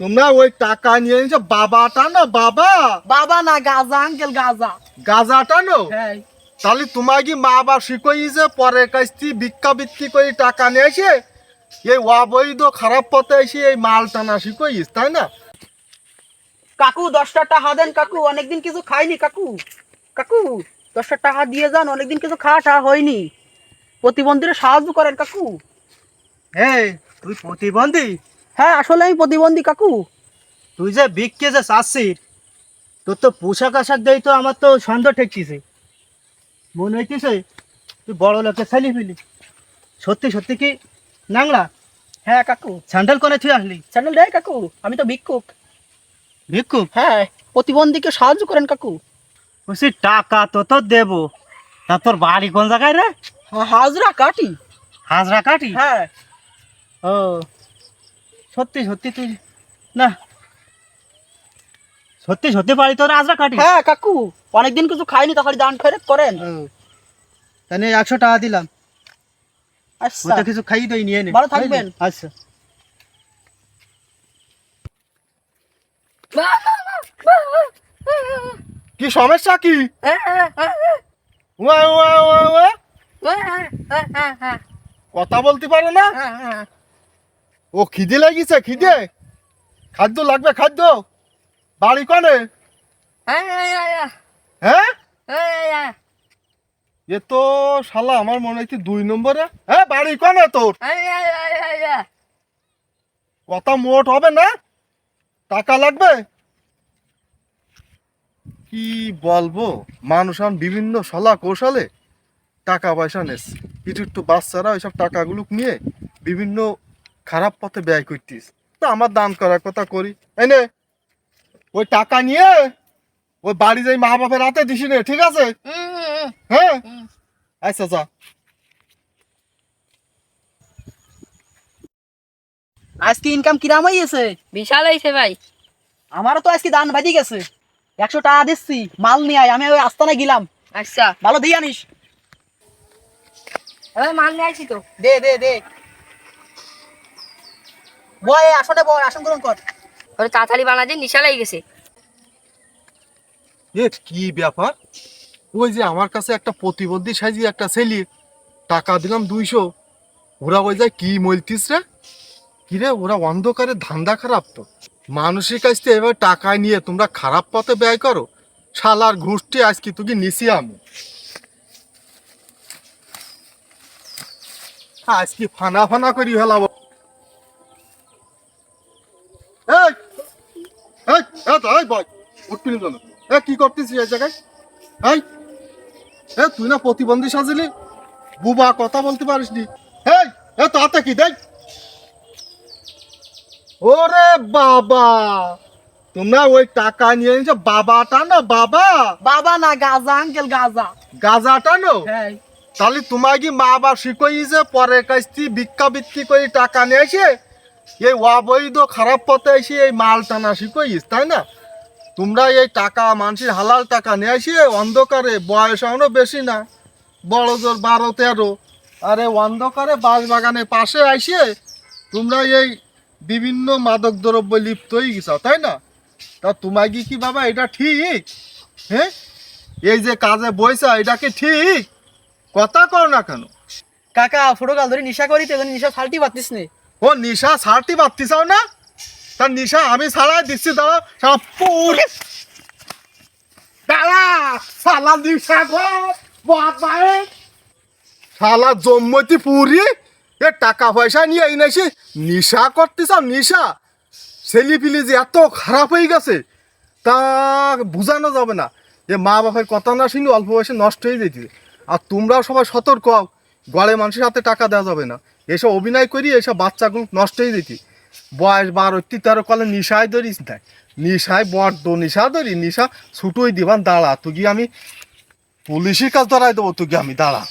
তোমরা ওই টাকা নিয়ে নিয়েছো বাবাটা না বাবা বাবা না গাজা আঙ্কেল গাজা। গাজাটা নো হ্যাঁ তাহলে তোমার কি মা বাবা শিখাইছে পরের কাছ থেকে ভিক্ষা বৃত্তি করে টাকা নিয়ে এসে এই অবৈধ খারাপ পথে এসে এই মাল টানা শিখাইস তাই না? কাকু 10টা টাকা দেন কাকু, অনেকদিন কিছু খাইনি কাকু। কাকু 10টা টাকা দিয়ে যান, অনেকদিন কিছু খাওয়া টাওয়া হয়নি। প্রতিবন্ধীরা সাহায্য করেন কাকু। এই তুই প্রতিবন্ধী? হ্যাঁ আসলে আমি প্রতিবন্ধী কাকু। তুই যে ভিক্ষে যে চাচ্ছিস, তোর তো পোশাক আশাক দেই তো আমার তো সন্দেহ ঠেকতেছে। মনে হইতেছে তুই বড় লোকের ছেলে ফেলি। সত্যি সত্যি কি নাংলা? হ্যাঁ কাকু। স্যান্ডেল করে তুই আসলি? স্যান্ডেল দেয় কাকু, আমি তো ভিক্ষুক। ভিক্ষুক? হ্যাঁ প্রতিবন্ধীকে সাহায্য করেন কাকু। বলছি টাকা তো তোর দেবো, তা তোর বাড়ি কোন জায়গায় রে? হাজরা কাটি। হাজরা কাটি? হ্যাঁ ও সত্যি সত্যি তুই না, সত্যি সত্যি বাড়ি তোর হাজরা কাটি? হ্যাঁ কাকু, অনেকদিন কিছু খাইনি, তাহলে দান খয়রাত করেন। তাহলে 100 টাকা দিলাম। আচ্ছা ওটা কিছু খাই দই নিয়ে নে। ভালো থাকবেন। আচ্ছা। কি সমস্যা কি? ওয়া ওয়া ওয়া ওয়া কথা বলতে পারো না? ও খিদে লাগিছে, খিদে খাদ্য লাগবে, খাদ্য বাড়ি কনে? হ্যাঁ এ তো শালা আমার মনে হচ্ছে 2 নম্বরে। হ্যাঁ বাড়ি কনে তোর? কথা মোট হবে না, টাকা লাগবে। কি বলবো, মানুষ এখন বিভিন্ন শালা কৌশলে টাকা পয়সা নেস, কিছু একটু বাচ্চারা ওইসব টাকাগুলো নিয়ে বিভিন্ন খারাপ পথে ব্যয় করতিস। তা আমার দান করার কথা করি, এনে ওই টাকা নিয়ে ওই বাড়ি যাই মা বাপের হাতে দিস নে, ঠিক আছে? হ্যাঁ আচ্ছা যা। আজকে ইনকাম কিরাম হয়েছে? বিশাল হয়েছে ভাই। আমারও তো আজকে দান বাজি গেছে। 100 টাকা দিচ্ছি, মাল নিয়ে আয়। আমি ওই আস্তানায় গেলাম। আচ্ছা ভালো দিয়ে আনিস। এবার মাল নিয়ে আসি তো। দে দে দে। বয় আসনে বয়, আসন গ্রহণ কর। ওরে তাড়াতাড়ি বানাতে নিশা লেগে গেছে। এ কি ব্যাপার, ওই যে আমার কাছে একটা প্রতিবন্ধী সাজিয়ে একটা ছেলে টাকা দিলাম 200, ওরা ওই যায় কি মলতিস রে? কিরে ওরা অন্ধকারে ধান্দা খারাপ তো, মানুষের কাছ থেকে এবার টাকা নিয়ে তোমরা খারাপ পথে ব্যয় করো। শালার ঘুষটি আজকে তুই নিছি আমি আজকে ফানা ফানা করি হেলাবো। এই এই এই বয় উঠবি না, এ কি করতেছিস এই জায়গায়? এই এ তুই না প্রতিবন্ধী সাজিলি, বুবা কথা বলতে পারিস নি? এই এ তাতে কি দেখ, ওরে বাবা তোমরা ওই টাকা নিয়ে নিয়েছো বাবাটা না বাবা বাবা না গাজা আঙ্কেল গাজা। গাজাটা নো হ্যাঁ তাহলে তোমার কি মা বাবা শিখাইছে পরের কাছ থেকে ভিক্ষা বৃত্তি করে টাকা নিয়ে এসে এই অবৈধ খারাপ পথে এসে এই মাল টানা শিখাইস তাই না? তোমরা এই টাকা মানুষের হালাল টাকা নিয়ে এসে অন্ধকারে, বয়স এখনো বেশি না, বড় জোর 12-13, আরে অন্ধকারে বাঁশ বাগানের পাশে আসে তোমরা এই বিভিন্ন মাদক দ্রব্য লিপ্ত হয়ে গেছ তাই না? তা তোমার কি বাবা এটা ঠিক? হ্যাঁ এই যে কাজে বইসা এটা কি ঠিক? কথা কও না কেন? কাকা ফটোকাল ধরে নিশা করি তো, নিশা ছাড়তে পারতিস নে। ও নিশা ছাড়তে পারতিসাও না? তার নিশা আমি ছাড়াই দিচ্ছি, দাঁড়া সব পুরে দাঁড়া সালা নিশা বাবা শালা জম্মতি পুরি এ টাকা পয়সা নিয়ে এই নাকি নিশা করতেছ? নিশা ছেলে পিলি যে এত খারাপ হয়ে গেছে তা বোঝানো যাবে না। এ মা বাপের কথা না শুনি অল্প বয়সে নষ্ট হয়ে যেতে। আর তোমরাও সবাই সতর্ক, গড়ে মানুষের হাতে টাকা দেওয়া যাবে না। এসব অভিনয় করি এসব বাচ্চাগুলো নষ্ট হয়ে যেতে। বয়স 12-13 কলে নিশায় ধরিস না, নিশায় বড্ড নিশা ধরি, নিশা ছুটোই দিবান। দাঁড়া তুই আমি পুলিশের কাজ ধরাই দেবো, তুই আমি দাঁড়া।